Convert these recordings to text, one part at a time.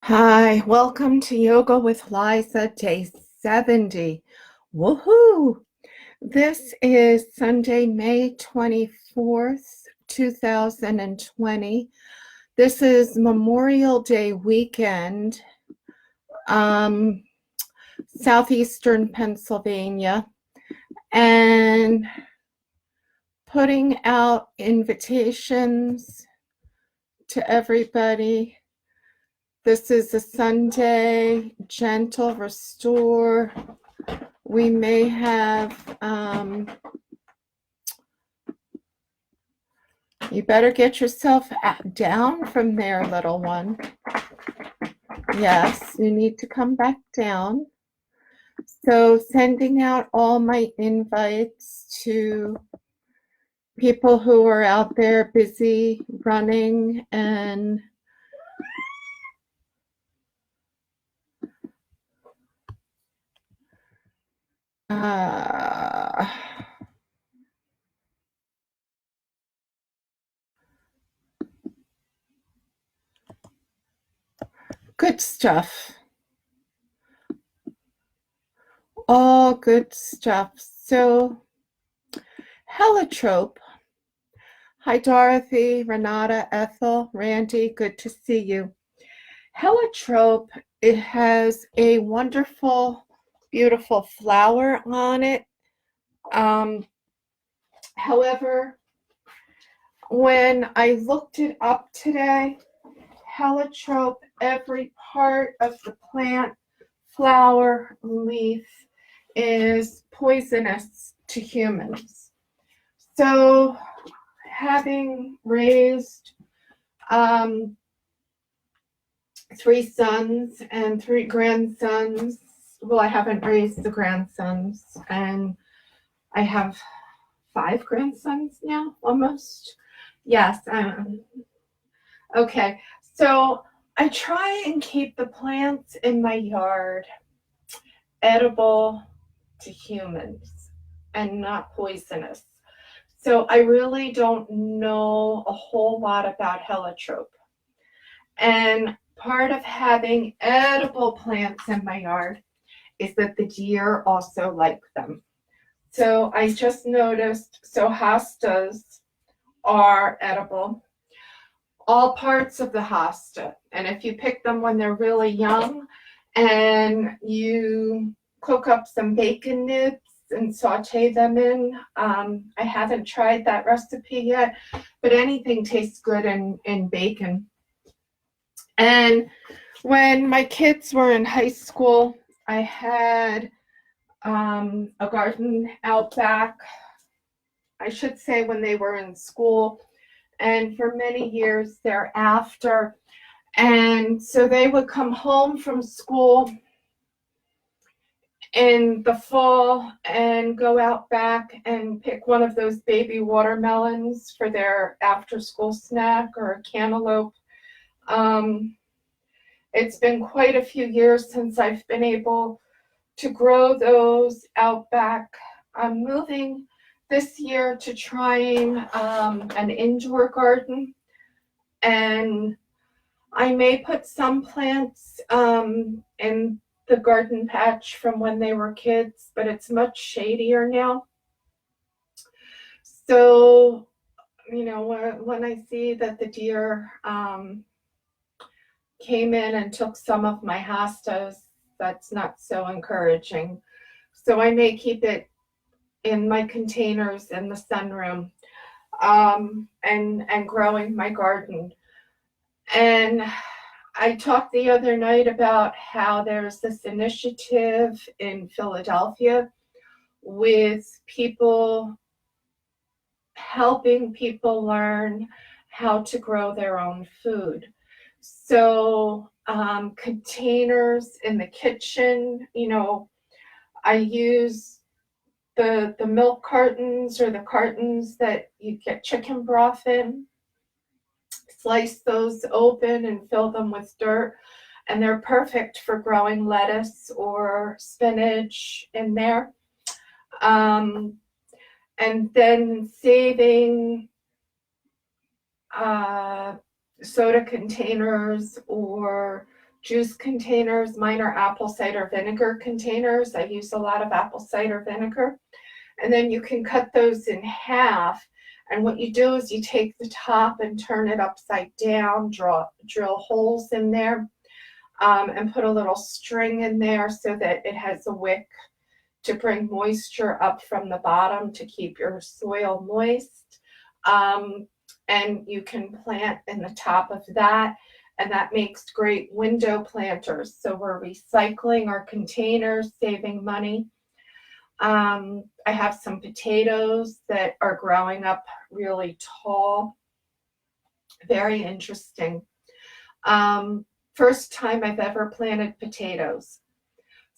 Hi, welcome to Yoga with Liza, day 70. Woohoo! This is Sunday, May 24th, 2020. This is Memorial Day weekend, um, southeastern Pennsylvania, and putting out invitations to everybody. This is a Sunday, gentle restore. We may have, you better get yourself down from there, little one. Yes, you need to come back down. So sending out all my invites to people who are out there busy running and good stuff. All good stuff. So Helitrope. Hi, Dorothy, Renata, Ethel, Randy. Good to see you. Helitrope, it has a wonderful, beautiful flower on it. However, when I looked it up today, Helitrope, every part of the plant, flower, leaf, is poisonous to humans. So, having raised 3 sons and 3 grandsons. Well, I haven't raised the grandsons, and I have 5 grandsons now, almost. Yes. Okay. So I try and keep the plants in my yard edible to humans and not poisonous. So I really don't know a whole lot about Helitrope. And part of having edible plants in my yard is that the deer also like them. So I just noticed, so hostas are edible, all parts of the hosta. And if you pick them when they're really young and you cook up some bacon nibs and saute them in, I haven't tried that recipe yet, but anything tastes good in bacon. And when my kids were in high school, I had a garden out back. I should say when they were in school, and for many years thereafter. And so they would come home from school in the fall and go out back and pick one of those baby watermelons for their after school snack or a cantaloupe. It's been quite a few years since I've been able to grow those out back. I'm moving this year to trying an indoor garden, and I may put some plants in the garden patch from when they were kids, but it's much shadier now. So, when I see that the deer came in and took some of my hostas, that's not so encouraging. So I may keep it in my containers in the sunroom, and growing my garden. And I talked the other night about how there's this initiative in Philadelphia with people helping people learn how to grow their own food. So containers in the kitchen, I use the milk cartons or the cartons that you get chicken broth in, slice those open and fill them with dirt, and they're perfect for growing lettuce or spinach in there. And then saving soda containers or juice containers. Mine are apple cider vinegar containers. I use a lot of apple cider vinegar. And then you can cut those in half. And what you do is you take the top and turn it upside down, drill holes in there, and put a little string in there so that it has a wick to bring moisture up from the bottom to keep your soil moist. And you can plant in the top of that, and that makes great window planters. So we're recycling our containers, saving money. I have some potatoes that are growing up really tall. Very interesting. First time I've ever planted potatoes.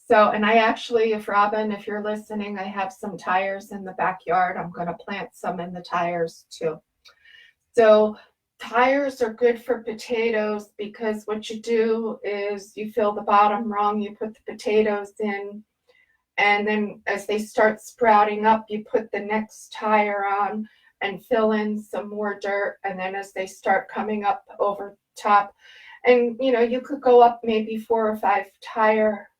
So, and I actually, if Robin, if you're listening, I have some tires in the backyard. I'm going to plant some in the tires too. So tires are good for potatoes because what you do is you fill the bottom rung, you put the potatoes in, and then as they start sprouting up, you put the next tire on and fill in some more dirt. And then as they start coming up over top, and you know, you could go up maybe 4 or 5 tire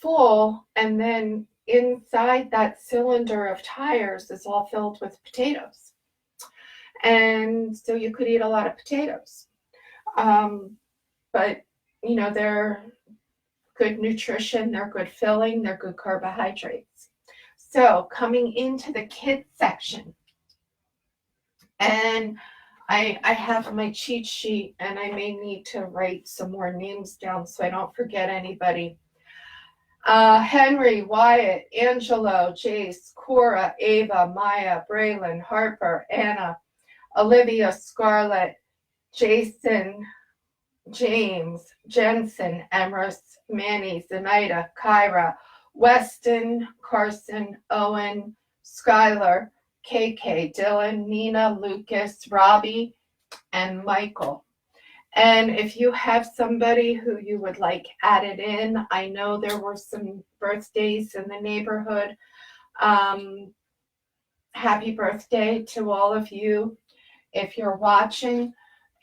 full, and then inside that cylinder of tires is all filled with potatoes. And so you could eat a lot of potatoes. But, you know, they're good nutrition, they're good filling, they're good carbohydrates. So coming into the kids section, and I have my cheat sheet, and I may need to write some more names down so I don't forget anybody. Henry, Wyatt, Angelo, Jace, Cora, Ava, Maya, Braylon, Harper, Anna, Olivia, Scarlett, Jason, James, Jensen, Emrys, Manny, Zenaida, Kyra, Weston, Carson, Owen, Skylar, KK, Dylan, Nina, Lucas, Robbie, and Michael. And if you have somebody who you would like added in, I know there were some birthdays in the neighborhood. Happy birthday to all of you if you're watching.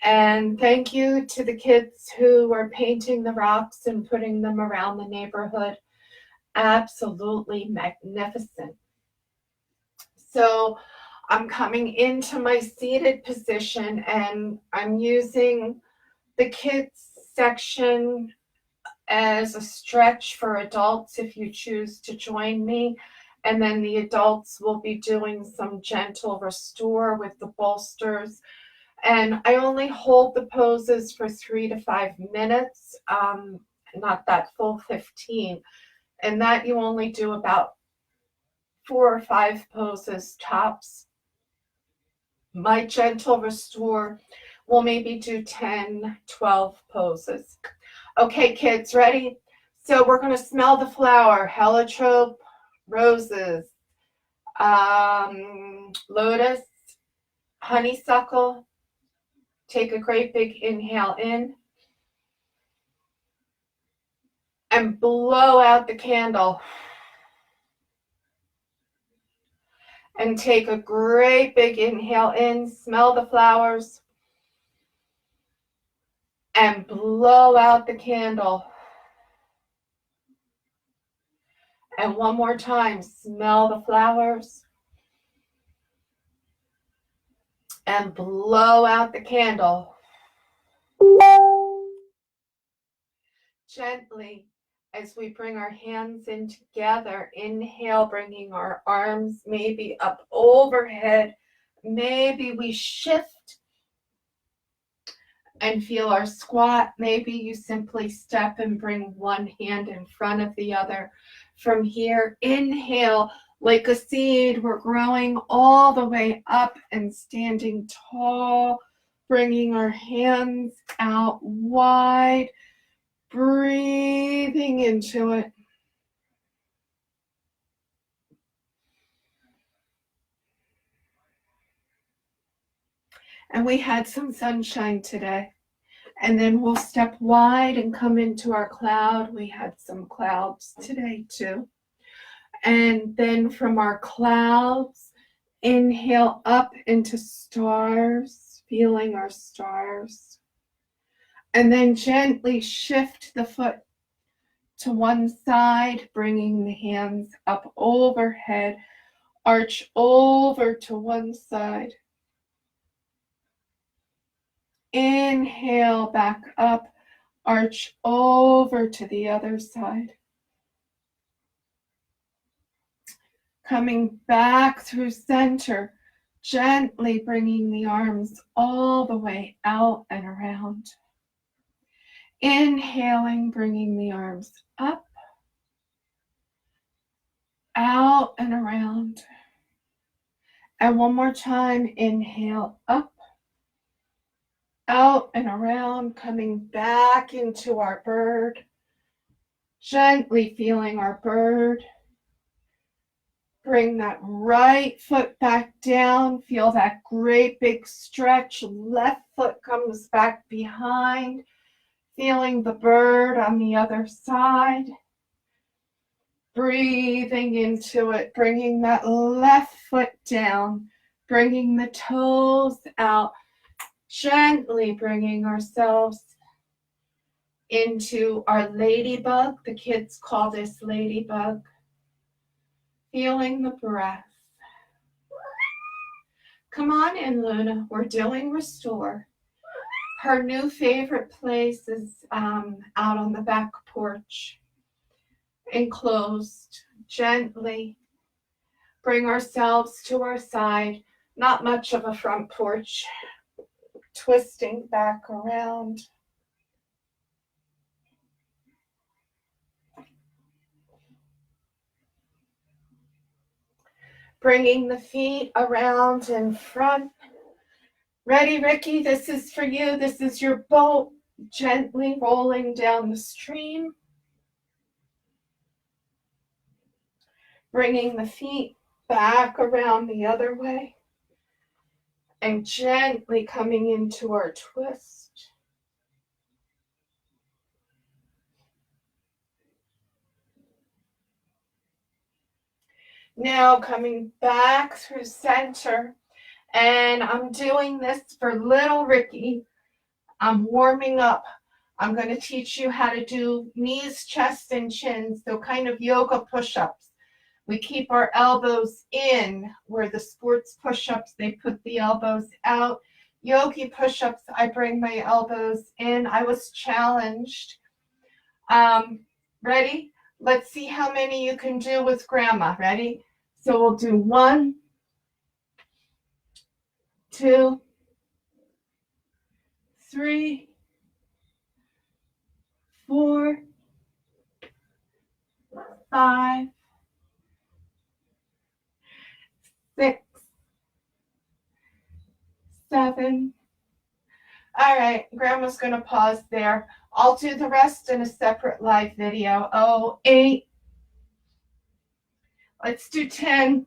And thank you to the kids who were painting the rocks and putting them around the neighborhood. Absolutely magnificent. So I'm coming into my seated position, and I'm using the kids section as a stretch for adults if you choose to join me. And then the adults will be doing some gentle restore with the bolsters. And I only hold the poses for 3 to 5 minutes, not that full 15. And that you only do about 4 or 5 poses tops. My gentle restore will maybe do 10, 12 poses. Okay, kids, ready? So we're going to smell the flower, Helitrope, roses, lotus, honeysuckle. Take a great big inhale in and blow out the candle. And take a great big inhale in, smell the flowers, and blow out the candle. And one more time, smell the flowers and blow out the candle. Gently, as we bring our hands in together, inhale, bringing our arms maybe up overhead. Maybe we shift and feel our squat. Maybe you simply step and bring one hand in front of the other. From here, inhale like a seed. We're growing all the way up and standing tall, bringing our hands out wide, breathing into it. And we had some sunshine today. And then we'll step wide and come into our cloud. We had some clouds today too. And then from our clouds, inhale up into stars, feeling our stars. And then gently shift the foot to one side, bringing the hands up overhead. Arch over to one side. Inhale, back up. Arch over to the other side. Coming back through center, gently bringing the arms all the way out and around. Inhaling, bringing the arms up, out and around. And one more time, inhale, up, out and around, coming back into our bird. Gently feeling our bird. Bring that right foot back down. Feel that great big stretch. Left foot comes back behind. Feeling the bird on the other side. Breathing into it. Bringing that left foot down. Bringing the toes out. Gently bringing ourselves into our ladybug. The kids call this ladybug. Feeling the breath. Come on in, Luna. We're doing restore. Her new favorite place is out on the back porch. Enclosed. Gently bring ourselves to our side. Not much of a front porch. Twisting back around. Bringing the feet around in front. Ready, Ricky? This is for you. This is your boat. Gently rolling down the stream. Bringing the feet back around the other way. And gently coming into our twist. Now coming back through center. And I'm doing this for little Ricky. I'm warming up. I'm going to teach you how to do knees, chest, and chins. So kind of yoga push-ups. We keep our elbows in, where the sports push-ups, they put the elbows out. Yogi push-ups, I bring my elbows in. I was challenged. Ready? Let's see how many you can do with Grandma. Ready? So we'll do 1, 2, 3, 4, 5, 6, 7. All right, Grandma's going to pause there. I'll do the rest in a separate live video. 8. Let's do 10.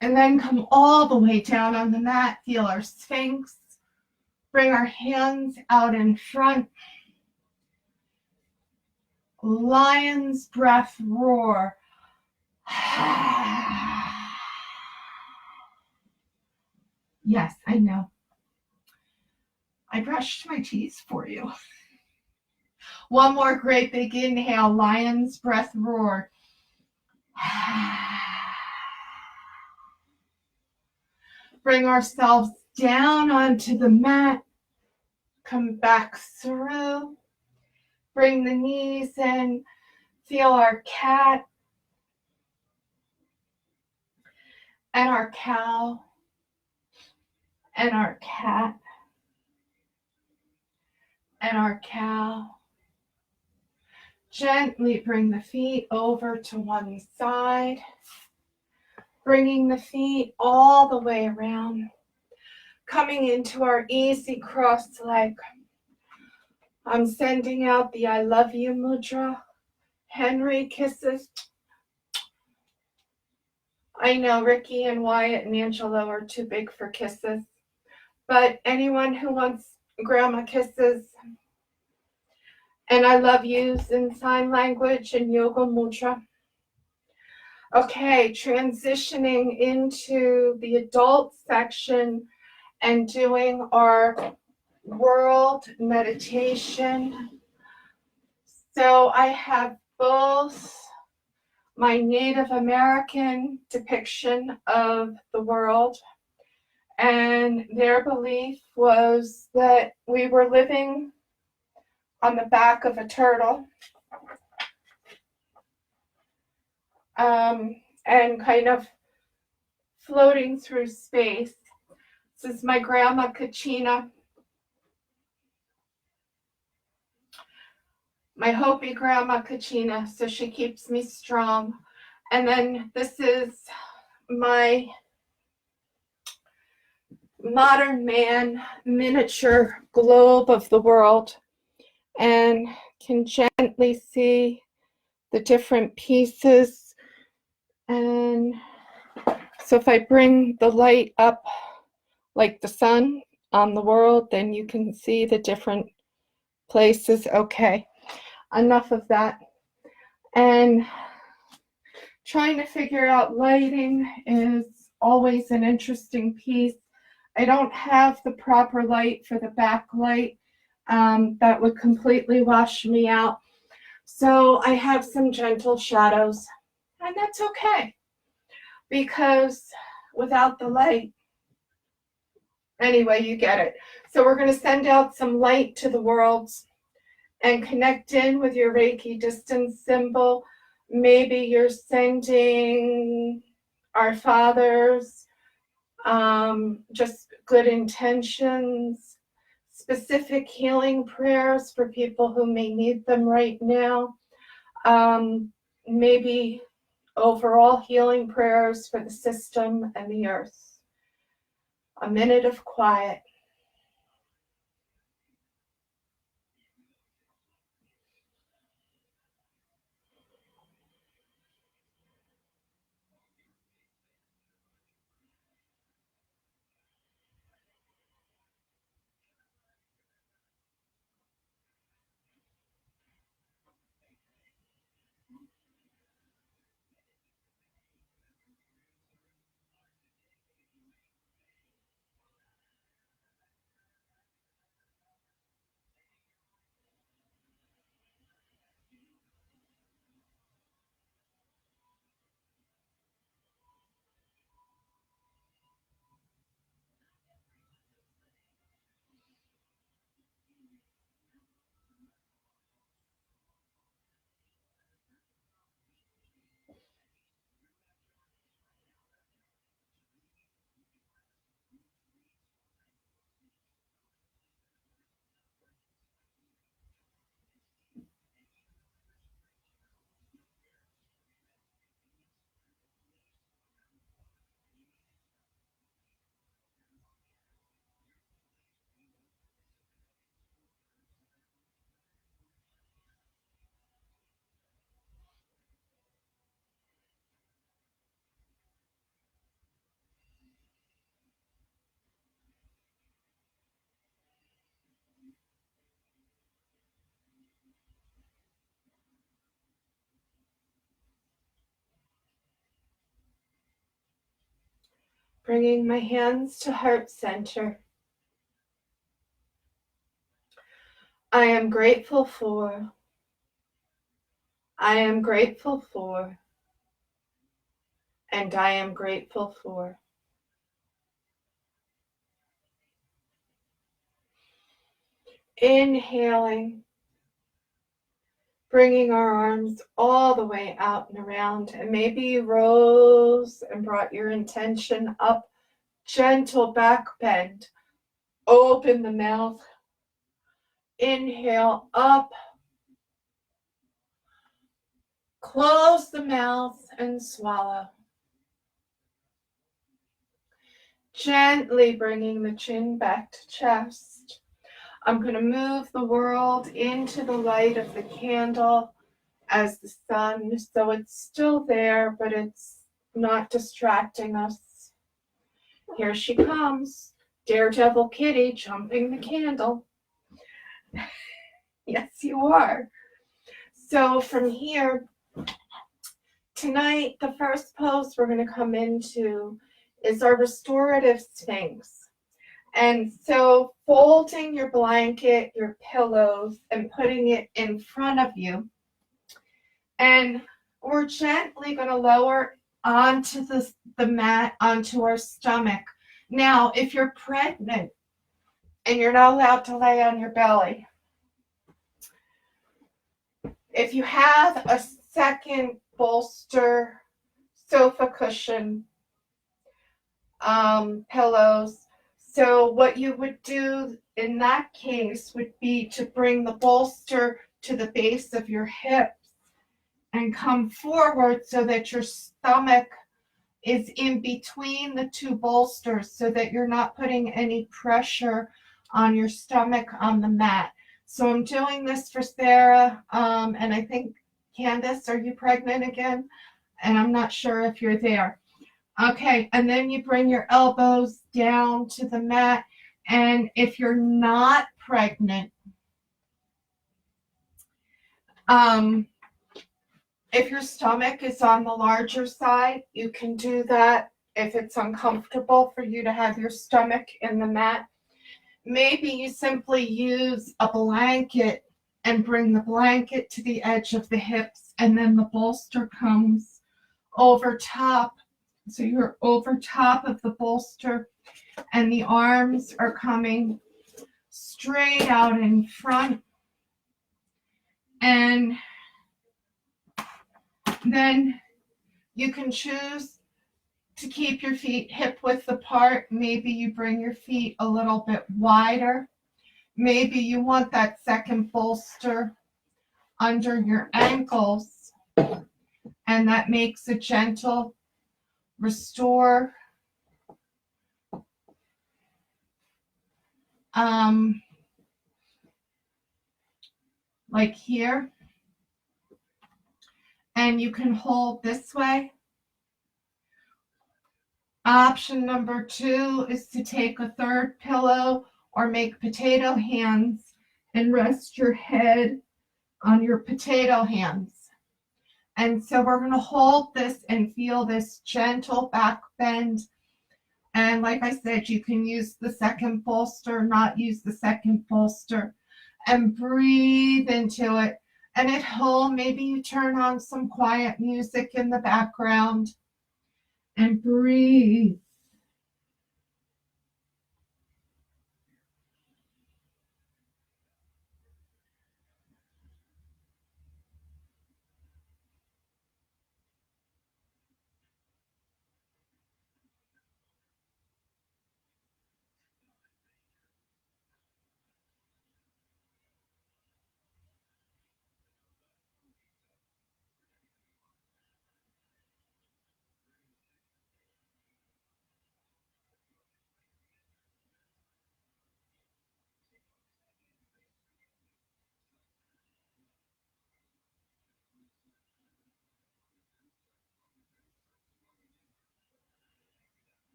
And then come all the way down on the mat. Feel our Sphinx. Bring our hands out in front. Lion's breath roar. Yes, I know. I brushed my teeth for you. One more great big inhale. Lion's breath roar. Bring ourselves down onto the mat. Come back through. Bring the knees in. Feel our cat and our cow and our cat and our cow. Gently bring the feet over to one side. Bringing the feet all the way around. Coming into our easy cross leg. I'm sending out the I love you mudra. Henry kisses. I know Ricky and Wyatt and Angelo are too big for kisses. But anyone who wants grandma kisses and I love yous in sign language and yoga mudra. Okay, transitioning into the adult section and doing our world meditation. So I have both my Native American depiction of the world, and their belief was that we were living on the back of a turtle, and kind of floating through space. This is my grandma Kachina, my Hopi grandma Kachina, so she keeps me strong. And then this is my modern man miniature globe of the world, and can gently see the different pieces. And so if I bring the light up like the sun on the world, then you can see the different places. Okay, enough of that. And trying to figure out lighting is always an interesting piece. I don't have the proper light for the backlight. That would completely wash me out. So I have some gentle shadows, and that's okay, because without the light, anyway, you get it. So we're going to send out some light to the worlds and connect in with your Reiki distance symbol. Maybe you're sending our fathers, just good intentions, specific healing prayers for people who may need them right now. Maybe overall healing prayers for the system and the earth. A minute of quiet. Bringing my hands to heart center. I am grateful for. I am grateful for. And I am grateful for. Inhaling, bringing our arms all the way out and around, and maybe you rose and brought your intention up. Gentle back bend. Open the mouth. Inhale up. Close the mouth and swallow. Gently bringing the chin back to chest. I'm going to move the world into the light of the candle as the sun, so it's still there, but it's not distracting us. Here she comes, Daredevil Kitty jumping the candle. Yes, you are. So from here, tonight, the first pose we're going to come into is our restorative Sphinx. And so folding your blanket, your pillows, and putting it in front of you. And we're gently going to lower onto the mat, onto our stomach. Now, if you're pregnant and you're not allowed to lay on your belly, if you have a second bolster, sofa cushion, pillows, so what you would do in that case would be to bring the bolster to the base of your hips and come forward so that your stomach is in between the two bolsters so that you're not putting any pressure on your stomach on the mat. So I'm doing this for Sarah, and I think, Candace, are you pregnant again? And I'm not sure if you're there. Okay, and then you bring your elbows down to the mat, and if you're not pregnant, if your stomach is on the larger side, you can do that. If it's uncomfortable for you to have your stomach in the mat, maybe you simply use a blanket and bring the blanket to the edge of the hips, and then the bolster comes over top. So you're over top of the bolster, and the arms are coming straight out in front. And then you can choose to keep your feet hip width apart. Maybe you bring your feet a little bit wider. Maybe you want that second bolster under your ankles, and that makes a gentle restore. Like here. And you can hold this way. Option number 2 is to take a third pillow or make potato hands and rest your head on your potato hands. And so we're going to hold this and feel this gentle back bend. And like I said, you can use the second bolster, not use the second bolster, and breathe into it. And at home, maybe you turn on some quiet music in the background and breathe.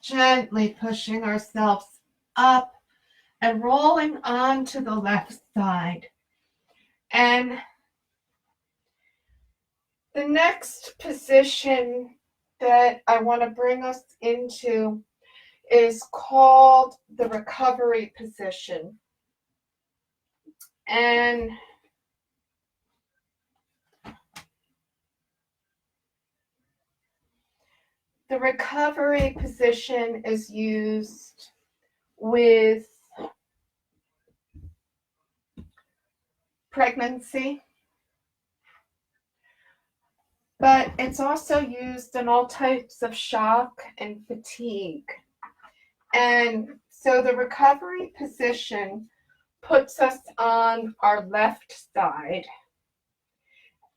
gently pushing ourselves up and rolling onto the left side. And the next position that I want to bring us into is called the recovery position. And the recovery position is used with pregnancy, but it's also used in all types of shock and fatigue. And so the recovery position puts us on our left side.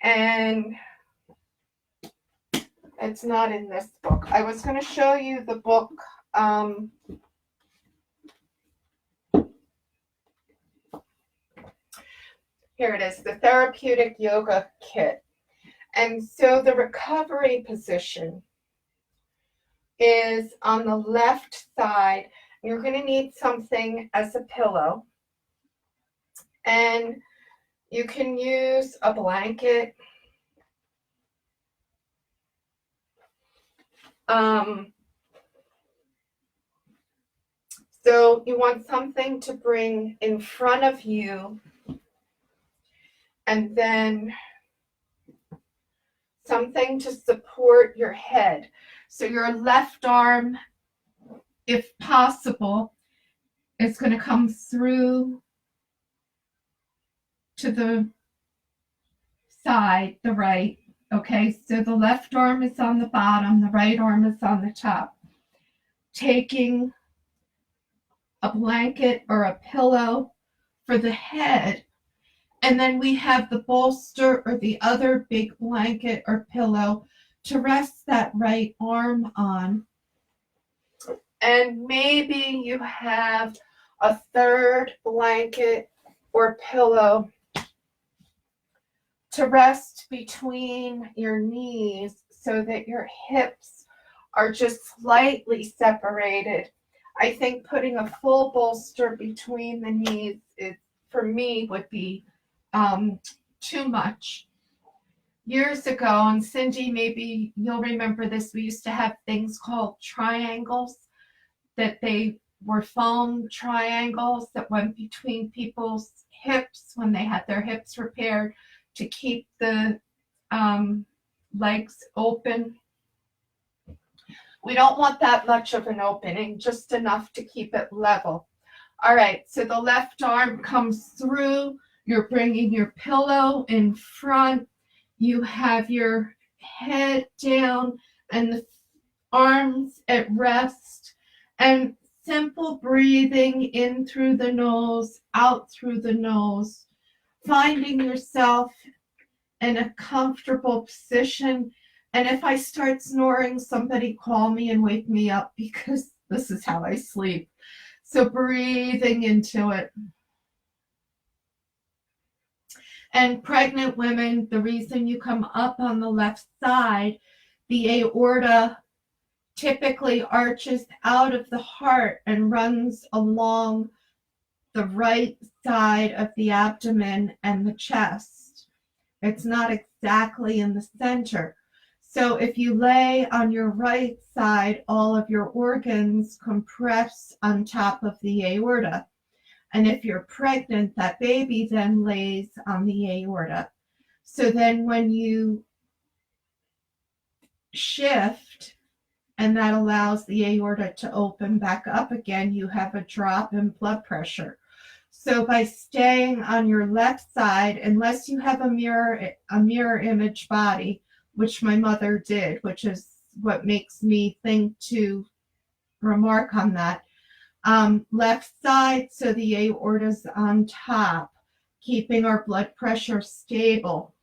And it's not in this book. I was going to show you the book. Here it is, the Therapeutic Yoga Kit. And so the recovery position is on the left side. You're going to need something as a pillow. And you can use a blanket. So you want something to bring in front of you, and then something to support your head. So your left arm, if possible, is going to come through to the side, the right. Okay, so the left arm is on the bottom, the right arm is on the top. Taking a blanket or a pillow for the head, and then we have the bolster or the other big blanket or pillow to rest that right arm on. And maybe you have a third blanket or pillow to rest between your knees so that your hips are just slightly separated. I think putting a full bolster between the knees for me would be too much. Years ago, and Cindy, maybe you'll remember this, we used to have things called triangles, that they were foam triangles that went between people's hips when they had their hips repaired to keep the legs open. We don't want that much of an opening, just enough to keep it level. All right, so the left arm comes through. You're bringing your pillow in front. You have your head down and the arms at rest. And simple breathing in through the nose, out through the nose. Finding yourself in a comfortable position. And if I start snoring, somebody call me and wake me up, because this is how I sleep. So breathing into it. And pregnant women, the reason you come up on the left side, the aorta typically arches out of the heart and runs along the right side of the abdomen and the chest. It's not exactly in the center. So if you lay on your right side, all of your organs compress on top of the aorta. And if you're pregnant, that baby then lays on the aorta. So then when you shift, and that allows the aorta to open back up again, you have a drop in blood pressure. So by staying on your left side, unless you have a mirror image body, which my mother did, which is what makes me think to remark on that, left side, so the aorta's on top, keeping our blood pressure stable.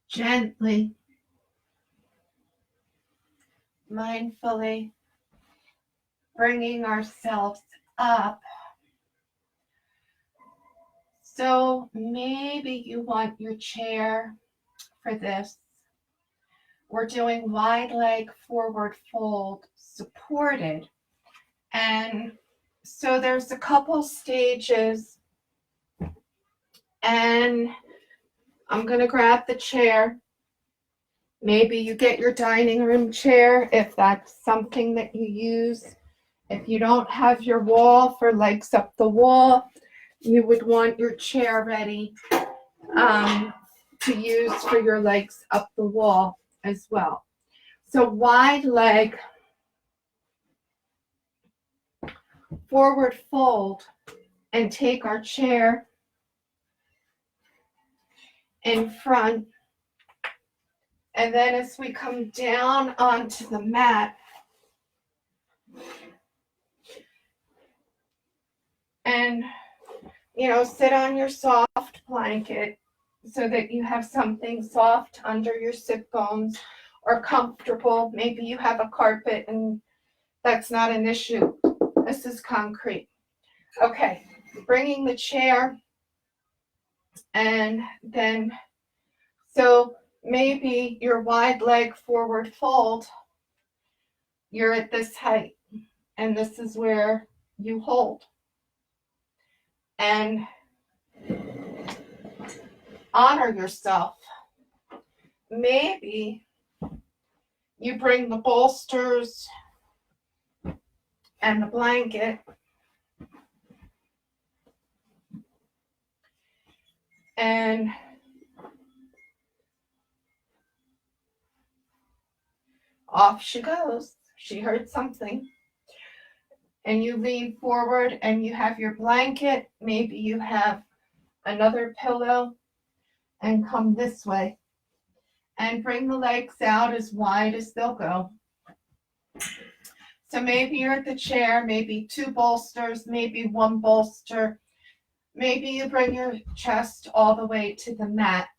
Gently, mindfully bringing ourselves up. So maybe you want your chair for this. We're doing wide leg forward fold supported. And so there's a couple stages, and I'm going to grab the chair. Maybe you get your dining room chair if that's something that you use. If you don't have your wall for legs up the wall, you would want your chair ready to use for your legs up the wall as well. So wide leg forward fold and take our chair in front. And then as we come down onto the mat, and sit on your soft blanket so that you have something soft under your sit bones or comfortable. Maybe you have a carpet and that's not an issue. This is concrete. Okay, bringing the chair, and then so maybe your wide leg forward fold, you're at this height, and this is where you hold. And honor yourself. Maybe you bring the bolsters and the blanket, and off she goes. She heard something. And you lean forward and you have your blanket. Maybe you have another pillow, and come this way. And bring the legs out as wide as they'll go. So maybe you're at the chair, maybe two bolsters, maybe one bolster. Maybe you bring your chest all the way to the mat.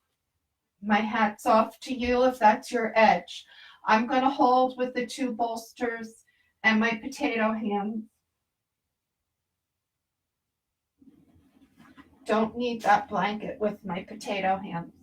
My hat's off to you if that's your edge. I'm going to hold with the two bolsters and my potato hands. Don't need that blanket with my potato hands.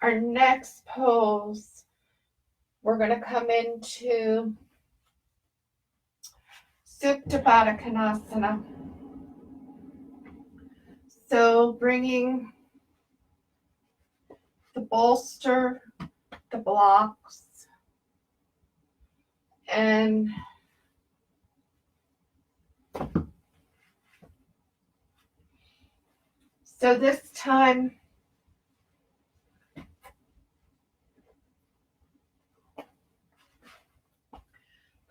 Our next pose, we're going to come into Supta Baddha Konasana. So bringing the bolster, the blocks, and so this time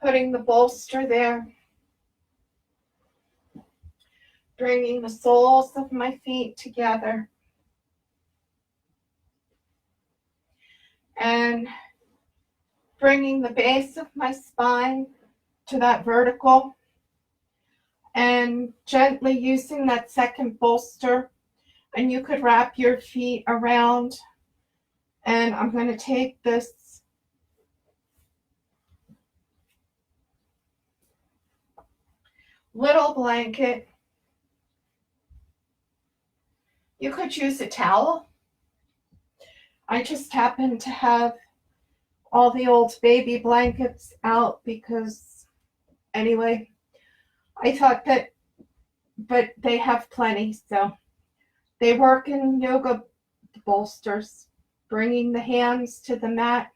putting the bolster there, bringing the soles of my feet together, and bringing the base of my spine to that vertical, and gently using that second bolster. And you could wrap your feet around, and I'm going to take this little blanket. You could use a towel. I just happen to have all the old baby blankets out because, anyway, I thought that, but they have plenty, so they work in yoga bolsters. Bringing the hands to the mat,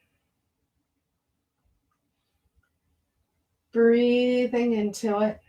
breathing into it.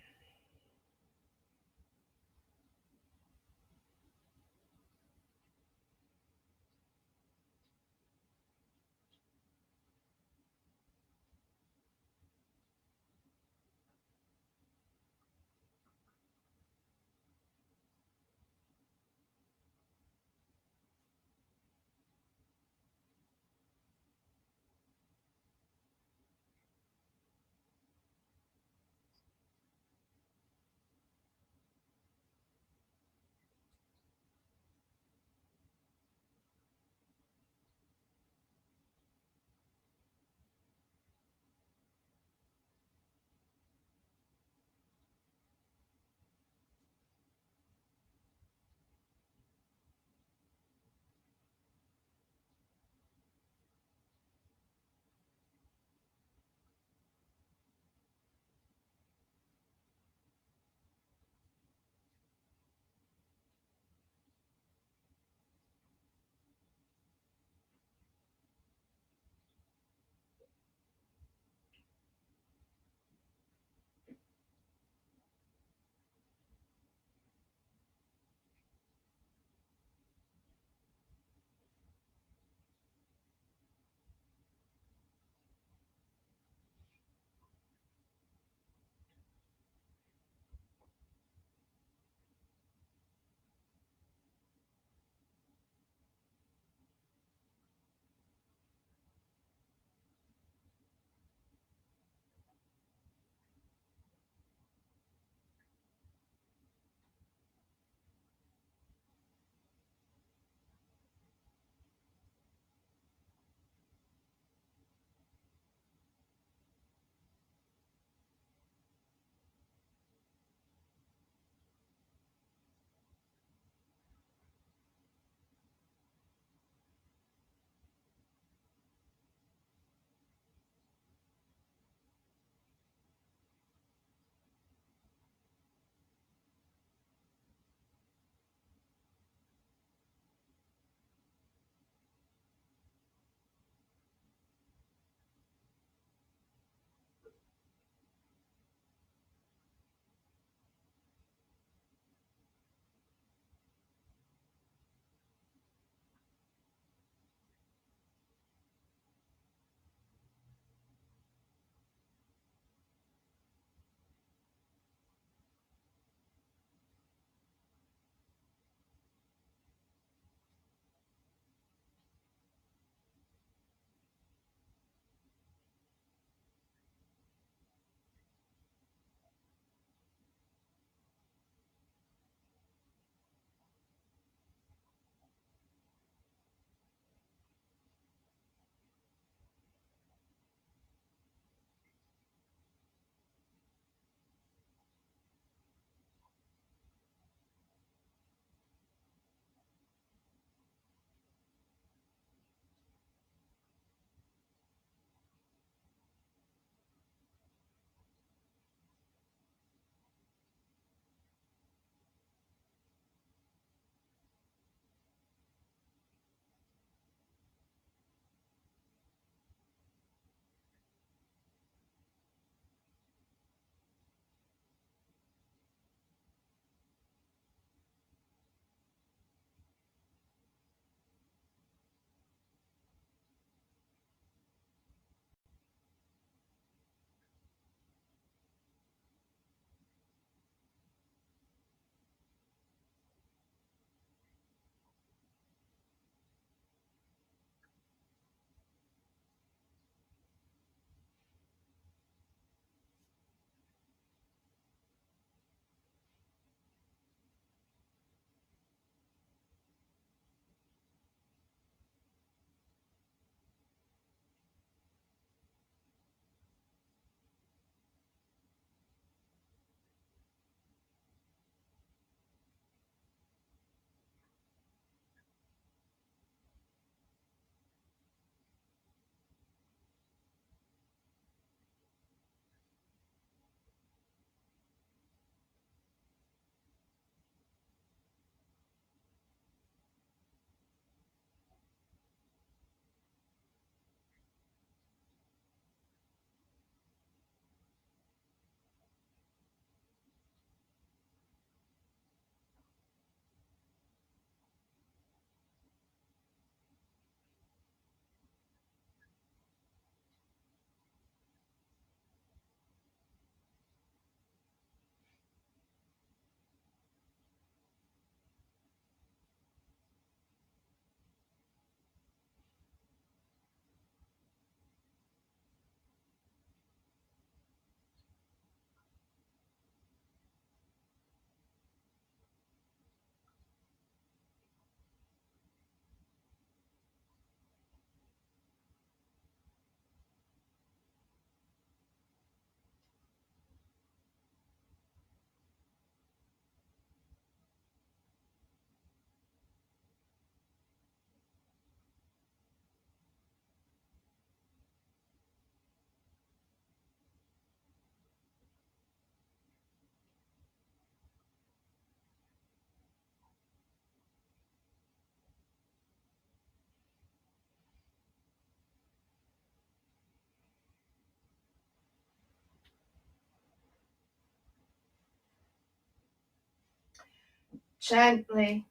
Gently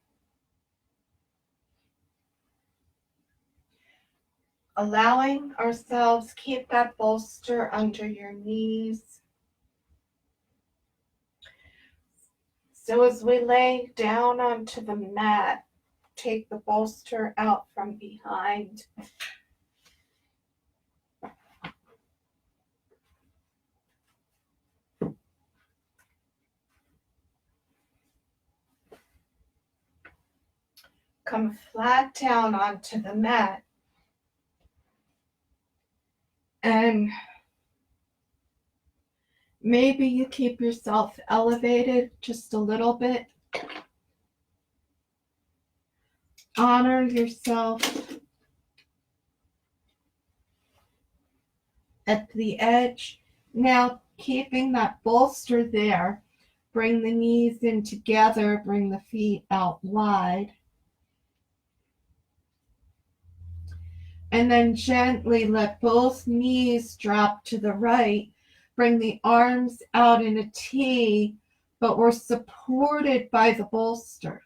allowing ourselves keep that bolster under your knees. So as we lay down onto the mat, take the bolster out from behind. Come flat down onto the mat. And maybe you keep yourself elevated just a little bit. Honor yourself at the edge. Now, keeping that bolster there, bring the knees in together, bring the feet out wide. And then gently let both knees drop to the right. Bring the arms out in a T, but we're supported by the bolster.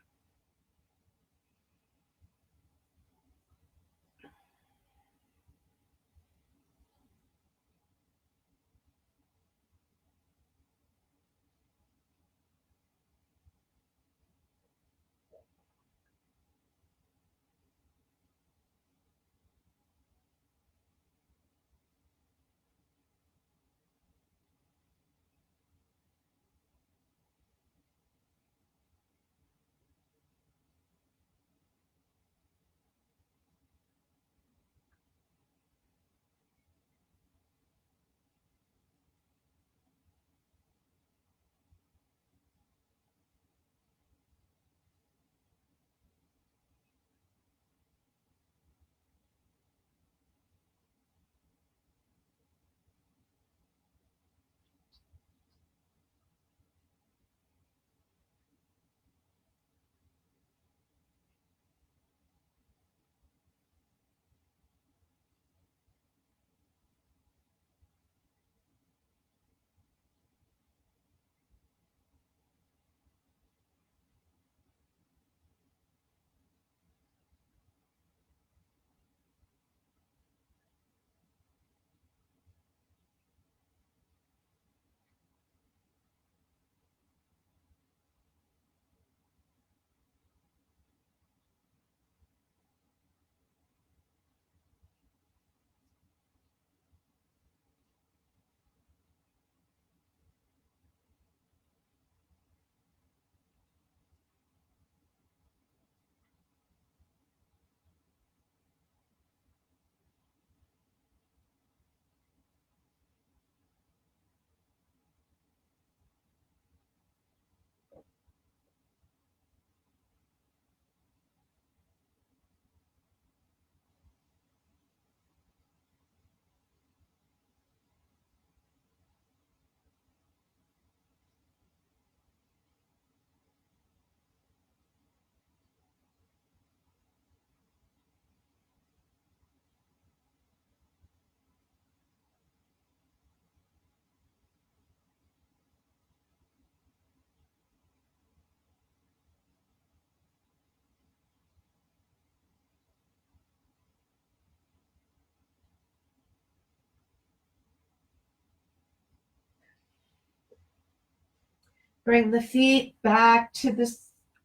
Bring the feet back to the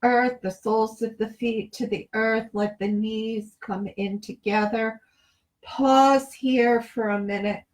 earth, the soles of the feet to the earth. Let the knees come in together. Pause here for a minute.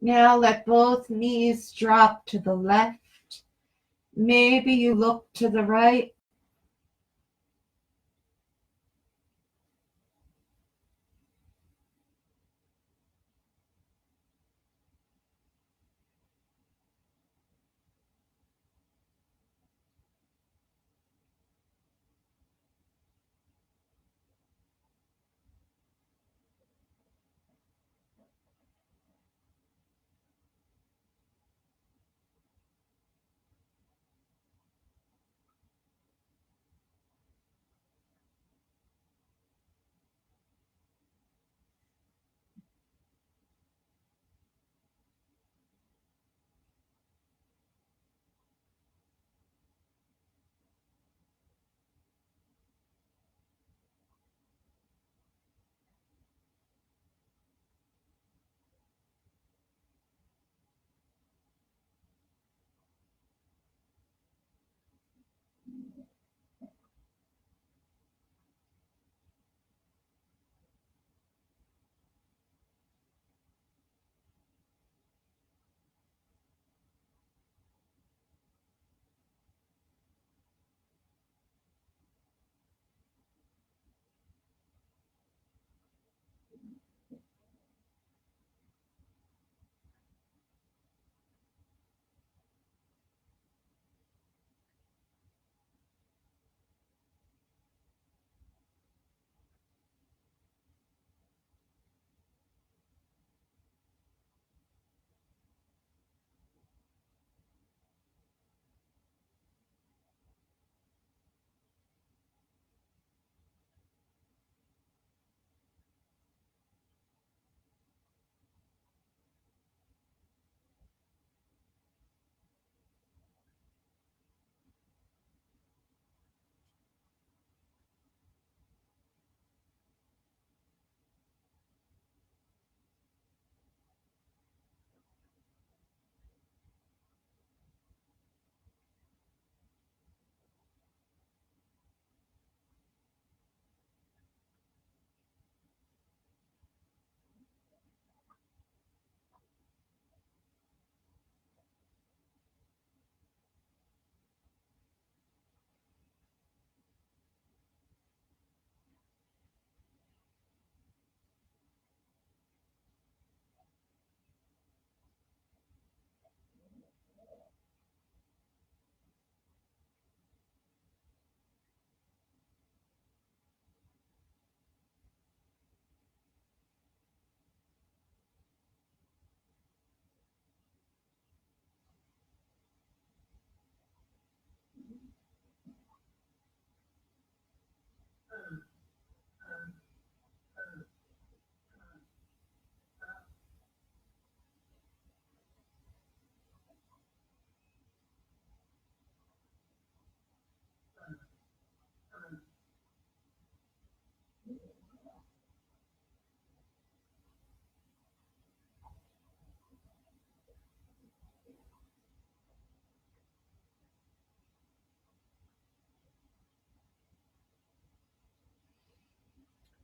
Now let both knees drop to the left. Maybe you look to the right.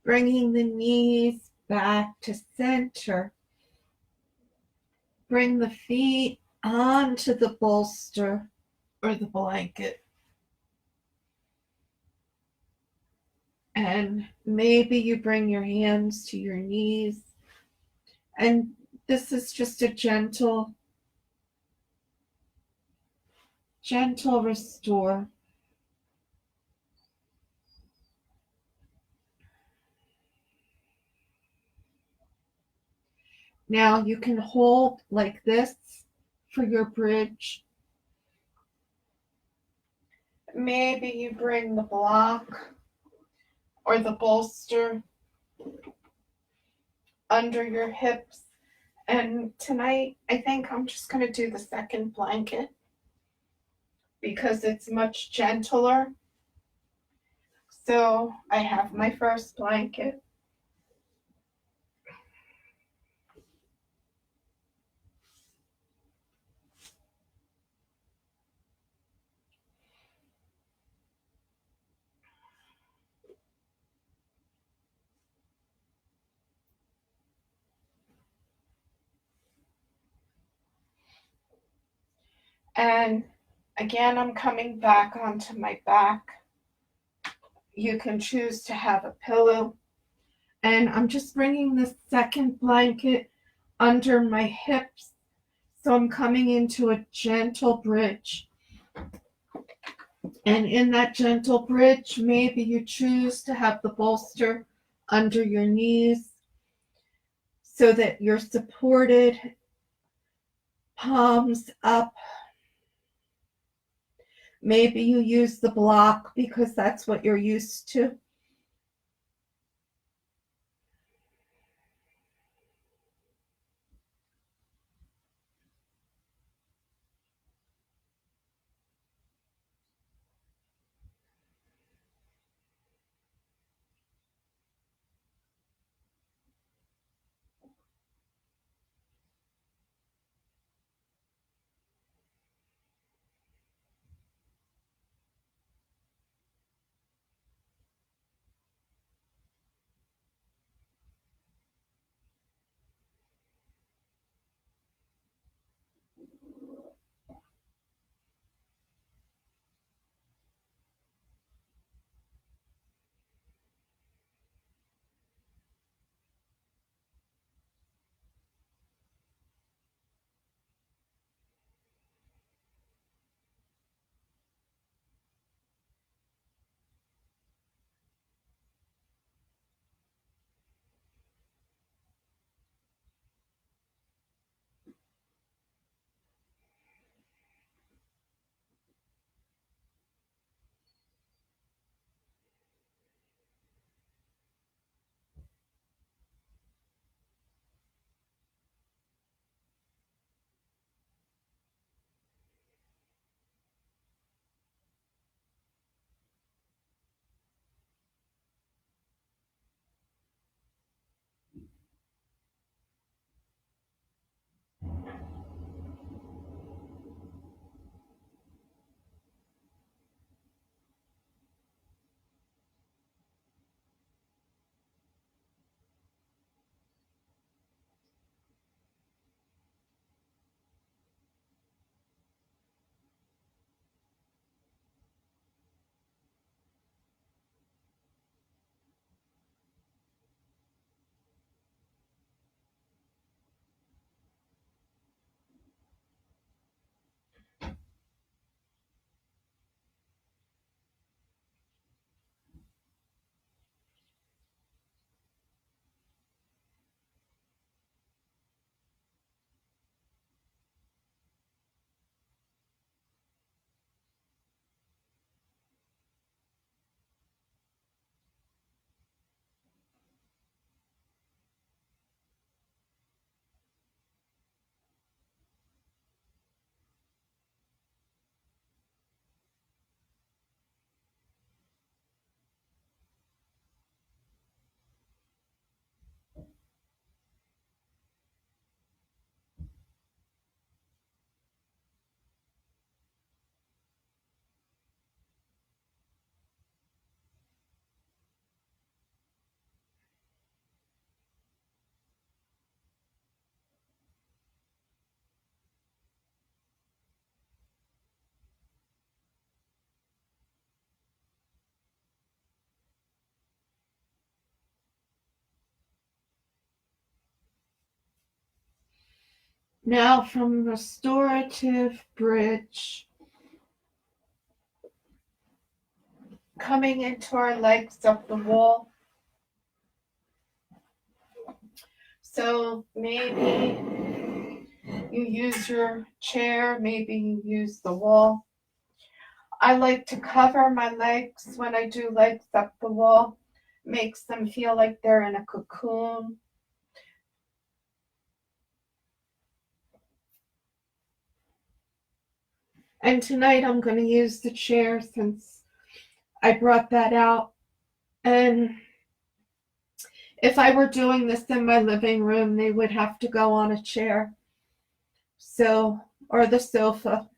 Bringing the knees back to center. Bring the feet onto the bolster or the blanket. And maybe you bring your hands to your knees. And this is just a gentle restore. Now you can hold like this for your bridge. Maybe you bring the block or the bolster under your hips. And tonight, I think I'm just going to do the second blanket because it's much gentler. So I have my first blanket. And again, I'm coming back onto my back. You can choose to have a pillow. And I'm just bringing the second blanket under my hips. So I'm coming into a gentle bridge. And in that gentle bridge, maybe you choose to have the bolster under your knees so that you're supported, palms up. Maybe you use the block because that's what you're used to. Now, from restorative bridge, coming into our legs up the wall. So maybe you use your chair, maybe you use the wall. I like to cover my legs when I do legs up the wall. Makes them feel like they're in a cocoon. And tonight I'm going to use the chair since I brought that out. And if I were doing this in my living room, they would have to go on a chair. So, or the sofa.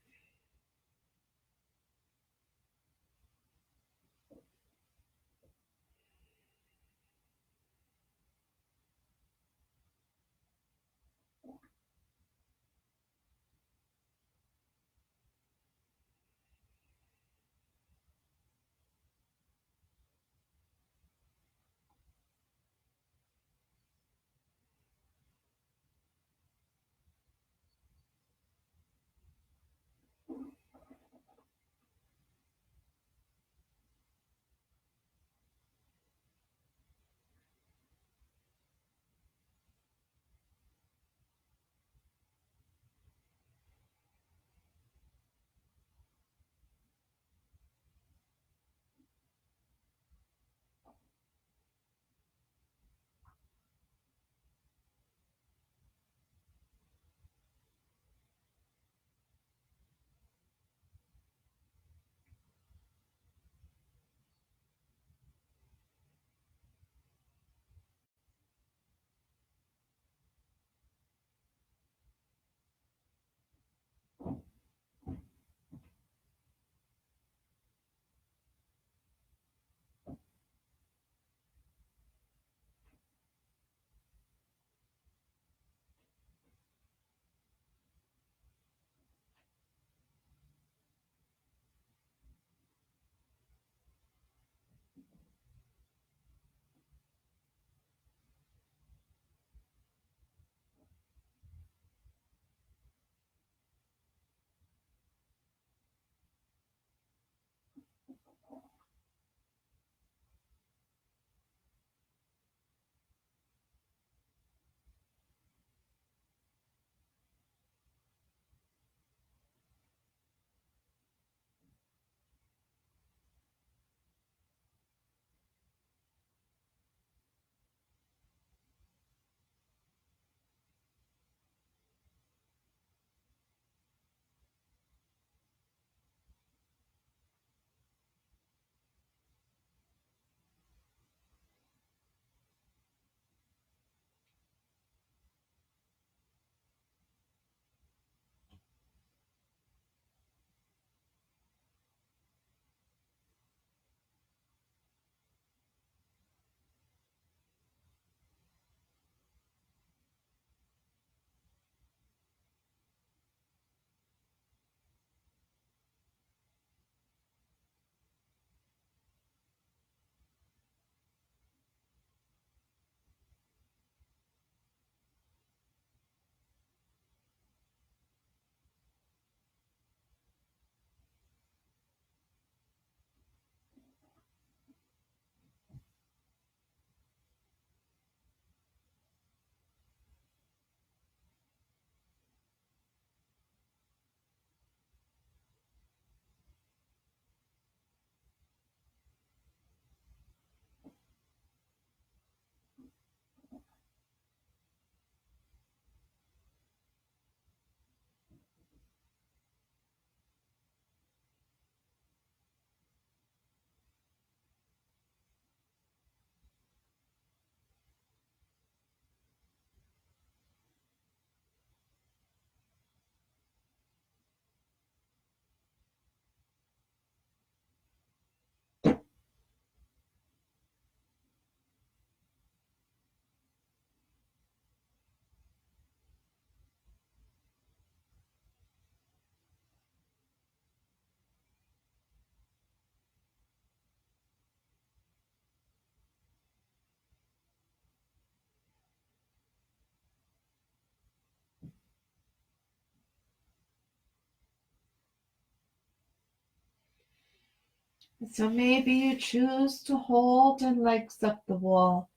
So maybe you choose to hold and legs up the wall,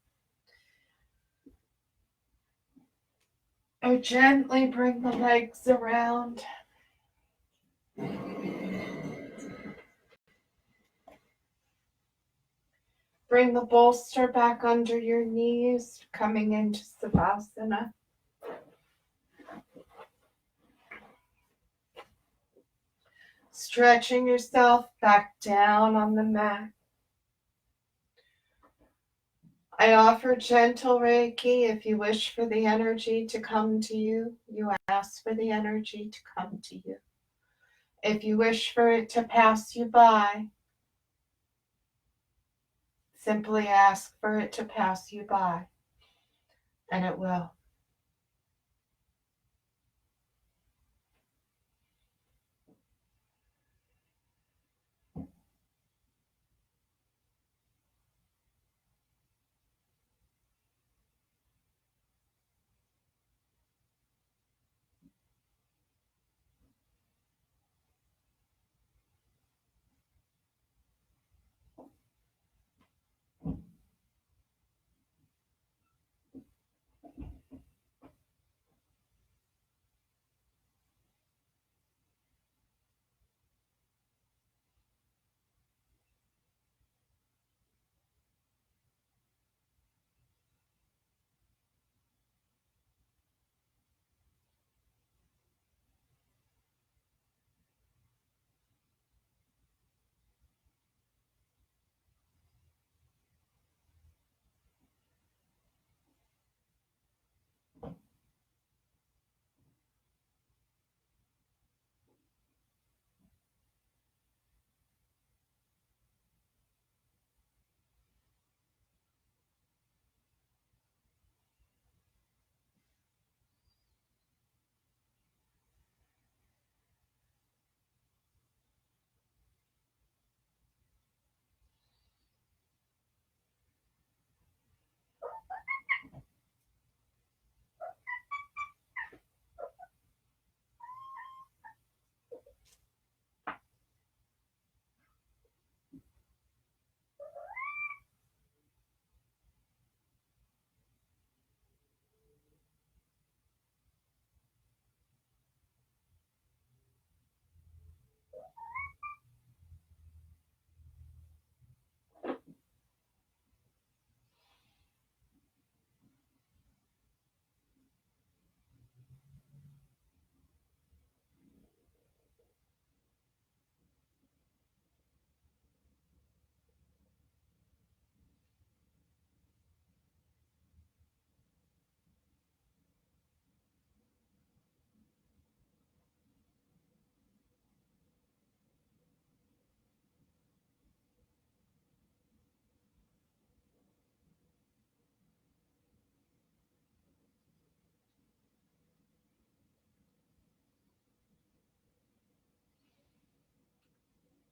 or gently bring the legs around. Bring the bolster back under your knees, coming into Savasana. Stretching yourself back down on the mat. I offer gentle Reiki. If you wish for the energy to come to you, you ask for the energy to come to you. If you wish for it to pass you by, simply ask for it to pass you by, and it will.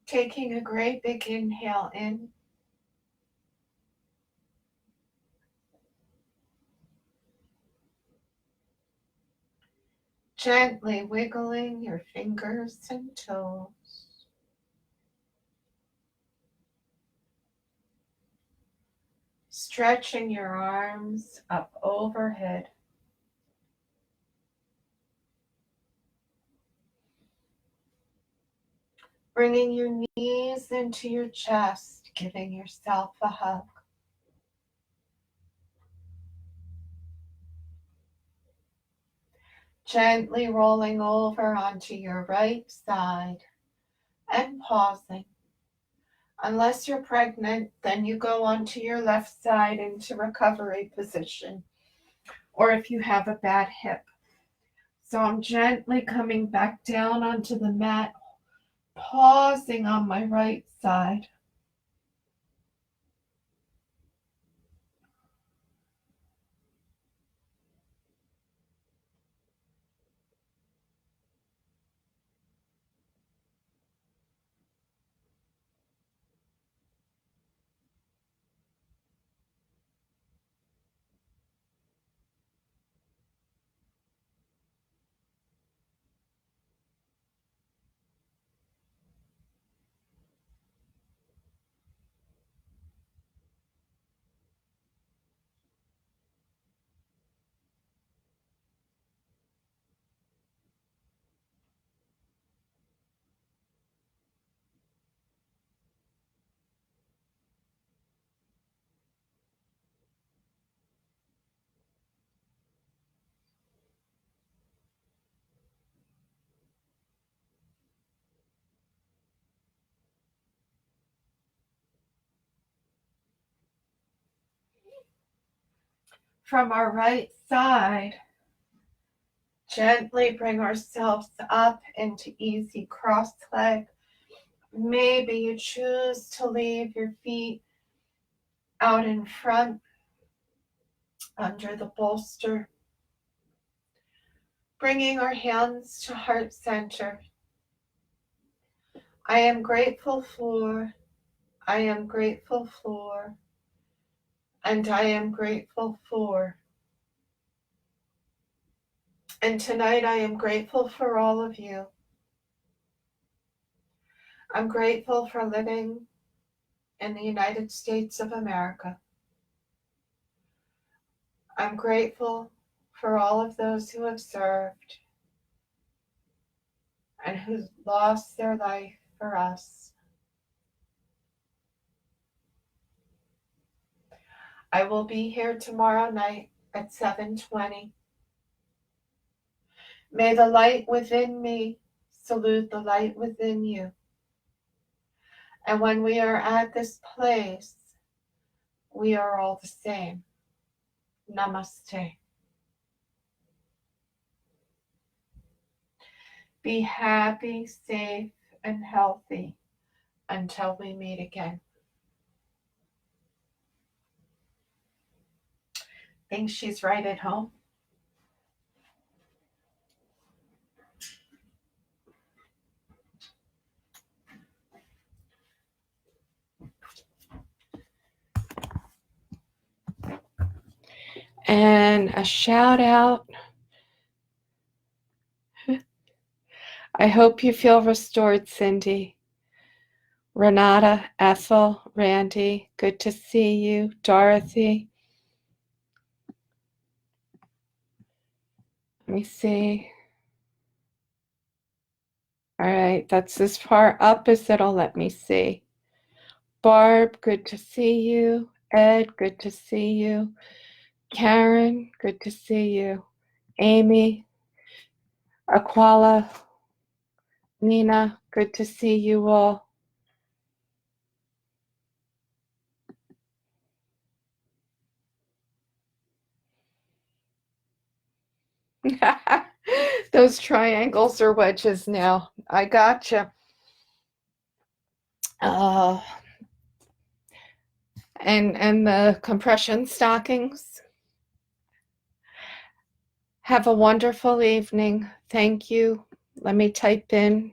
Taking a great big inhale in, gently wiggling your fingers and toes. Stretching your arms up overhead. Bringing your knees into your chest, giving yourself a hug. Gently rolling over onto your right side and pausing. Unless you're pregnant, then you go onto your left side into recovery position, or if you have a bad hip. So I'm gently coming back down onto the mat, pausing on my right side. from our right side. Gently bring ourselves up into easy cross leg. Maybe you choose to leave your feet out in front under the bolster. Bringing our hands to heart center. I am grateful for, I am grateful for, and I am grateful for. And tonight I am grateful for all of you. I'm grateful for living in the United States of America. I'm grateful for all of those who have served and who lost their life for us. I will be here tomorrow night at 7:20. May the light within me salute the light within you. And when we are at this place, we are all the same. Namaste. Be happy, safe, and healthy until we meet again. Think she's right at home? And a shout out. I hope you feel restored, Cindy. Renata, Ethel, Randy, good to see you. Dorothy. Let me see. All right, that's as far up as it'll let me see. Barb, good to see you. Ed, good to see you. Karen, good to see you. Amy, Aquala, Nina, good to see you all. Those triangles are wedges now. I gotcha. And the compression stockings. Have a wonderful evening. Thank you. Let me type in